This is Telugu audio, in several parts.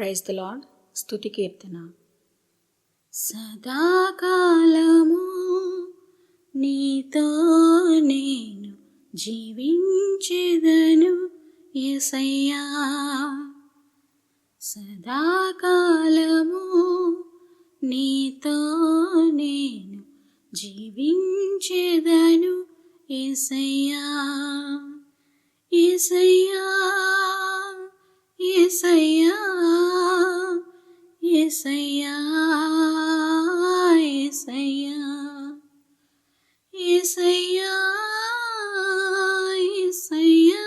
Praise the lord. స్తుతి కీర్తన. సదాకాలము నీతో నేను జీవించెదను యేసయ్యా, సదాకాలము నీతో నేను జీవించెదను యేసయ్యా, యేసయ్యా, యేసయ్యా, యేసయ్యా, యేసయ్యా, యేసయ్యా, యేసయ్యా,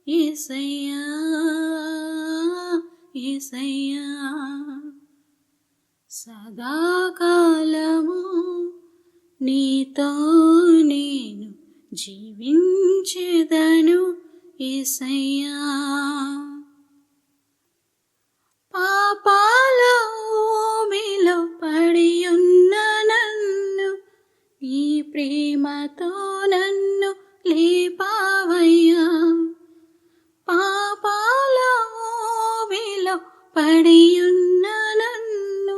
యేసయ్యా, యేసయ్యా, సదాకాలము నీతో నేను జీవించెదను యేసయ్యా, పాపాల ఊబిలో పడియున్న నన్ను నీ ప్రేమతో నన్ను లేపావయ్యా, పాపాల ఊబిలో పడియున్న నన్ను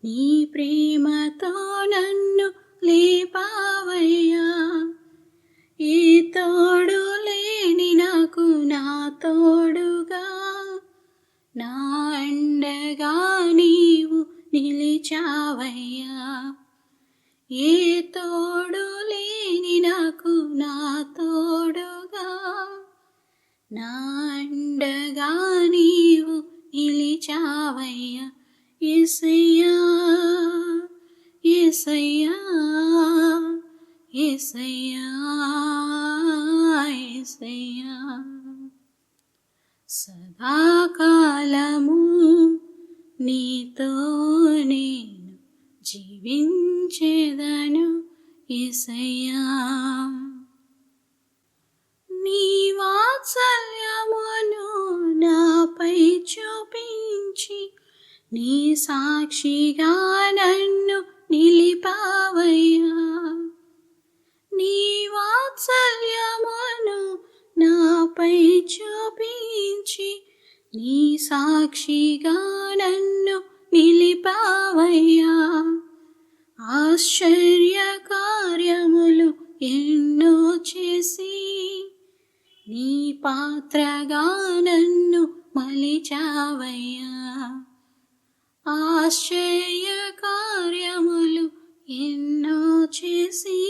నీ ప్రేమతో నన్ను లేపావయ్యా, ఏ తోడు లేని నాకు నా తోడుగా నా అండగా నీవు నిలిచావయ్యా, ఏ తోడు లేని నాకు నా తోడుగా నా అండగా నీవు నిలిచావయ్యా, యేసయ్యా, యేసయ్యా, యేసయ్యా, యేసయ్యా, సదాకాలము నీతో నేను జీవించెదను యేసయ్యా, నీ వాత్సల్యమును నాపై చూపించి నీ సాక్షిగా నన్ను నిలిపావయ్యా, నీ వాత్సల్యమును నాపై చూపించి నీ సాక్షిగా నన్ను నిలిపావయ్యా, ఆశ్చర్య కార్యములు ఎన్నో చేసి నీ పాత్రగా నన్ను మలిచావయ్యా, ఆశ్చర్య కార్యములు ఎన్నో చేసి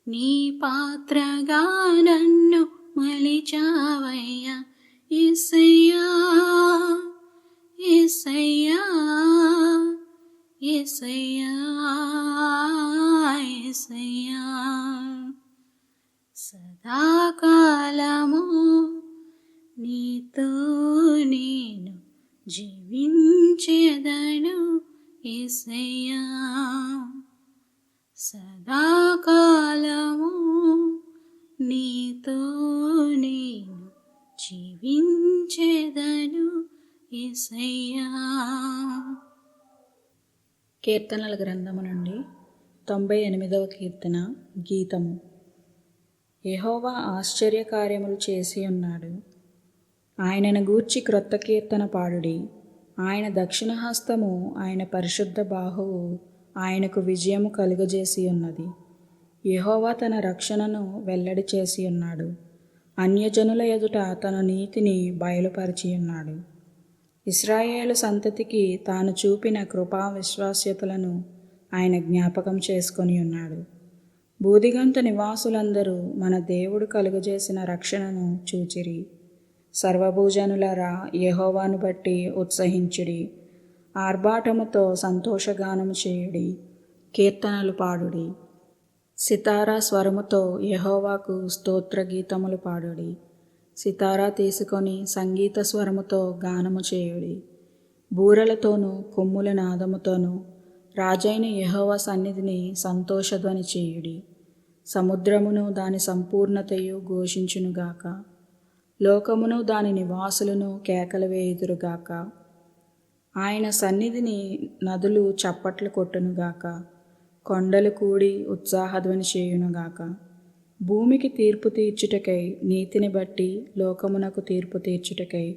నీ పాత్రగా నన్ను మలిచావయ్యా, యేసయ్యా, యేసయ్యా, యేసయ్యా, యేసయ్యా, సదాకాలము నీతో నేను జీవించెదను యేసయ్యా, సదాకాలము నీతో నేను జీవించెదను యేసయ్యా. కీర్తనల గ్రంథము నుండి 98వ కీర్తన. గీతము. యెహోవా ఆశ్చర్య కార్యములు చేసి ఉన్నాడు, ఆయనను గూర్చి క్రొత్త కీర్తన పాడుడి, ఆయన దక్షిణ హస్తము ఆయన పరిశుద్ధ బాహువు ఆయనకు విజయము కలుగజేసి ఉన్నది, యెహోవా తన రక్షణను వెల్లడి చేసి ఉన్నాడు, అన్యజనుల ఎదుట తన నీతిని బయలుపరిచి ఉన్నాడు, ఇశ్రాయేలు సంతతికి తాను చూపిన కృపా విశ్వాస్యతలను ఆయన జ్ఞాపకం చేసుకొని ఉన్నాడు, బూదిగంత నివాసులందరూ మన దేవుడు కలుగజేసిన రక్షణను చూచిరి, సర్వభూజనులరా యెహోవాను బట్టి ఉత్సహించుడి, ఆర్భాటముతో సంతోషగానము చేయుడి, కీర్తనలు పాడుడి, సితారా స్వరముతో యెహోవాకు స్తోత్ర గీతములు పాడుడి, సితారా తీసుకొని సంగీత స్వరముతో గానము చేయుడి, బూరలతోనూ కొమ్ముల నాదముతోనూ రాజైన యెహోవా సన్నిధిని సంతోషధ్వని చేయుడి, సముద్రమును దాని సంపూర్ణతయు ఘోషించునుగాక, లోకమును దాని నివాసులను కేకలు వేయుదురుగాక, ఆయన సన్నిధిని నదులు చప్పట్లు కొట్టునుగాక, కొండలు కూడి ఉత్సాహధ్వని చేయునుగాక, భూమికి తీర్పు తీర్చుటకై నీతిని బట్టి లోకమునకు తీర్పు తీర్చుటకై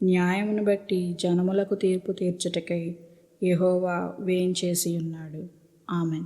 న్యాయమును బట్టి జనములకు తీర్పు తీర్చుటకై యెహోవా వేంచేసి ఉన్నాడు. ఆమెన్.